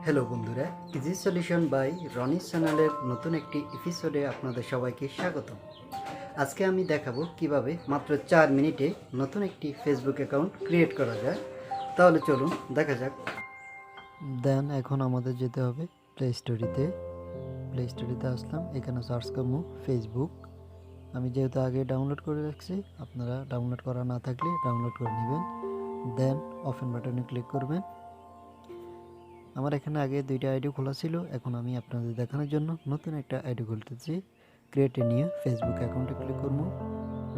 Hello বন্ধুরা, easy solution by Roni's চ্যানেলের নতুন একটি এপিসোডে আপনাদের সবাইকে স্বাগতম। আজকে আমি দেখাবো কিভাবে মাত্র 4 মিনিটে নতুন একটি ফেসবুক অ্যাকাউন্ট ক্রিয়েট করা যায়। তাহলে চলুন দেখা যাক। দেন এখন আমাদের যেতে হবে প্লে স্টোরিতে আসলাম। এখানে সার্চ করবো ফেসবুক। আমি যেহেতু আগে ডাউনলোড করে রাখছি, আপনারা ডাউনলোড করা না থাকলে ডাউনলোড করে নেবেন। দেন ওপেন বাটনে ক্লিক করবেন। আমার এখানে আগে 2টা আইডি খোলা ছিল, এখন আমি আপনাদের দেখানোর জন্য নতুন একটা আইডি খুলতেছি। ক্রিয়েট এ নিউ ফেসবুক অ্যাকাউন্টে ক্লিক করব।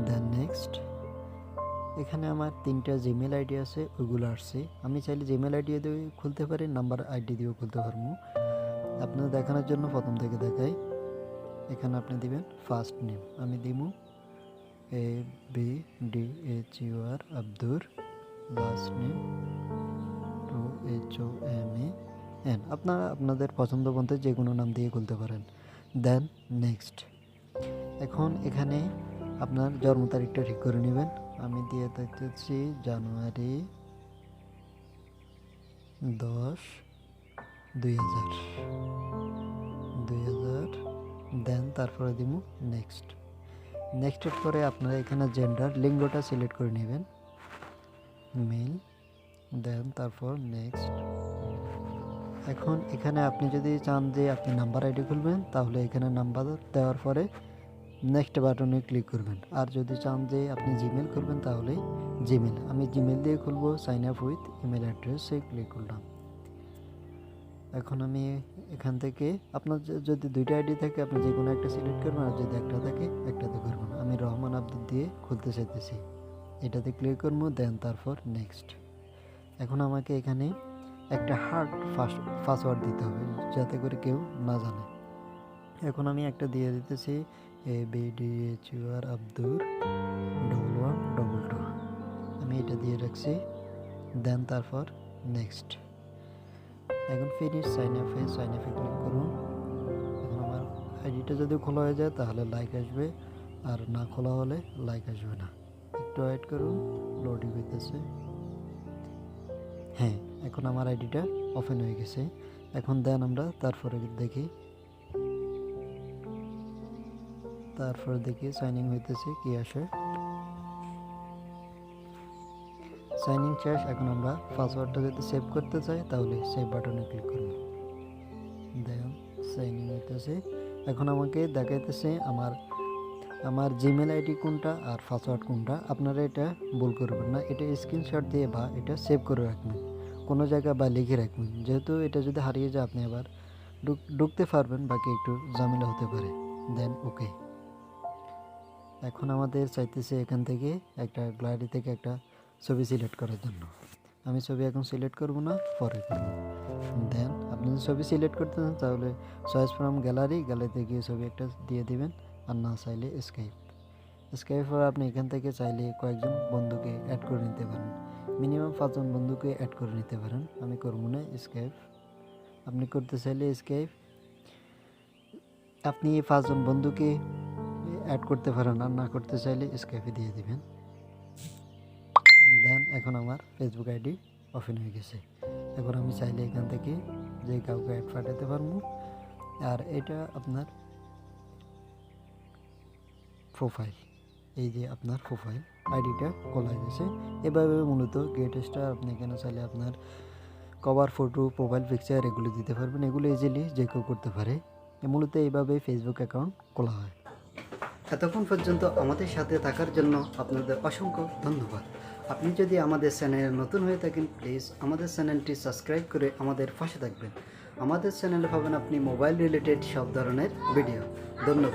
Then next. এখানে আমার 3টা জিমেল আইডি আছে, ওইগুলো আসছে। আমি চাইলে জিমেল আইডি দিয়ে খুলতে পারি, নাম্বার আইডি দিয়েও খুলতে পারবো। আপনাদের দেখানোর জন্য প্রথম থেকে দেখাই। এখানে আপনি দিবেন ফার্স্ট নেম, আমি দিব ABDHUR Abdur. Last name HOMAN। আপনারা আপনাদের পছন্দ মতো যে কোনো নাম দিয়ে খুলতে পারেন। Then next. এখন এখানে আপনার জন্ম তারিখটা ঠিক করে নেবেন। আমি দিয়ে দিচ্ছি জানুয়ারি 10 2000। দেন তারপরে দিব নেক্সটের পরে আপনারা এখানে জেন্ডার লিঙ্গটা সিলেক্ট করে নেবেন, মেল। দেন তারপর নেক্সট। এখন এখানে আপনি যদি চান যে আপনি নাম্বার আইডি খুলবেন, তাহলে এখানে নাম্বার দেওয়ার পরে নেক্সট বাটনে ক্লিক করবেন। আর যদি চান যে আপনি জিমেল খুলবেন, তাহলে জিমেল। আমি জিমেল দিয়ে খুলবো, সাইন আপ উইথ ইমেল অ্যাড্রেসে ক্লিক করলাম। এখন আমি এখান থেকে আপনার যদি 2টা আইডি থাকে আপনি যে কোনো একটা সিলেক্ট করবেন, আর যদি একটা থাকে একটাতে করবেন। আমি রহমান আব্দুল দিয়ে খুলতে চাইতেছি, এটাতে ক্লিক করবো। দেন তারপর নেক্সট। এখন আমাকে এখানে একটা হার্ড পাসওয়ার্ড দিতে হবে, যাতে করে কেউ না জানে। এখন আমি একটা দিয়ে দিতেছি ABDHUR আব্দুর 1122। আমি এটা দিয়ে রাখছি। দেন তারপর নেক্সট। এখন ফিনিশ সাইন আপে ক্লিক করুন। এখন আমার আইডিটা যদি খোলা হয়ে যায় তাহলে লাইক আসবে, আর না খোলা হলে লাইক আসবে না। একটু ওয়েট করুন, লোডিং হইতেছে। হ্যাঁ, এখন আমার আইডিটা ওপেন হয়ে গেছে। এখন দেন আমরা তারপরে দেখি সাইন ইন হইতেছে, কি আসে। সাইন ইন শেষ। এখন আমরা পাসওয়ার্ডটা যদি সেভ করতে চাই তাহলে সেভ বাটনে ক্লিক করব। দেন সাইন ইন হইতেছে। এখন আমাকে দেখাইতেছে আমার জিমেল আইডি কোনটা আর পাসওয়ার্ড কোনটা। আপনারা এটা ভুল করবেন না, এটা স্ক্রিনশট দিয়ে বা এটা সেভ করে রাখবেন কোনো জায়গায়, বা লিখে রাখবেন। যেহেতু এটা যদি হারিয়ে যায় আপনি আবার ঢুকতে পারবেন, বাকি একটু ঝামেলা হতে পারে। দেন ওকে। এখন আমাদের চাইতেছে এখান থেকে একটা গ্যালারি থেকে একটা ছবি সিলেক্ট করার জন্য। আমি ছবি এখন সিলেক্ট করব না, পরে করব। দেন আপনি যদি ছবি সিলেক্ট করতে চান তাহলে চয়েস ফ্রম গ্যালারিতে গিয়ে ছবি একটা দিয়ে দিবেন, আর না চাইলে স্কাইপ পরে আপনি এখান থেকে চাইলে কয়েকজন বন্ধুকে অ্যাড করে নিতে পারেন। মিনিমাম 5 জন বন্ধুকে অ্যাড করে নিতে পারেন। আমি করব না স্কাইপ। আপনি করতে চাইলে স্কাইপ আপনি 5 জন বন্ধুকে অ্যাড করতে পারেন, আর না করতে চাইলে স্কাইপে দিয়ে দিবেন। দেন এখন আমার ফেসবুক আইডি ওপেন হয়ে গেছে। এখন আমি চাইলে এখান থেকে যে কাউকে অ্যাড পাঠাতে পারবো। আর এটা আপনার প্রোফাইল, এই যে আপনার প্রোফাইল আইডিটা খোলা গেছে। এভাবে মূলত গেট স্টার আপনি এখানে চাইলে আপনার কভার ফটো, প্রোফাইল পিকচার এগুলো দিতে পারবেন। এগুলো ইজিলি যে কেউ করতে পারে। মূলত এইভাবে ফেসবুক অ্যাকাউন্ট খোলা হয়। এতক্ষণ পর্যন্ত আমাদের সাথে থাকার জন্য আপনাদের অসংখ্য ধন্যবাদ। আপনি যদি আমাদের চ্যানেলে নতুন হয়ে থাকেন, প্লিজ আমাদের চ্যানেলটি সাবস্ক্রাইব করে আমাদের পাশে থাকবেন। আমাদের চ্যানেলে পাবেন আপনি মোবাইল রিলেটেড সব ধরনের ভিডিও। ধন্যবাদ।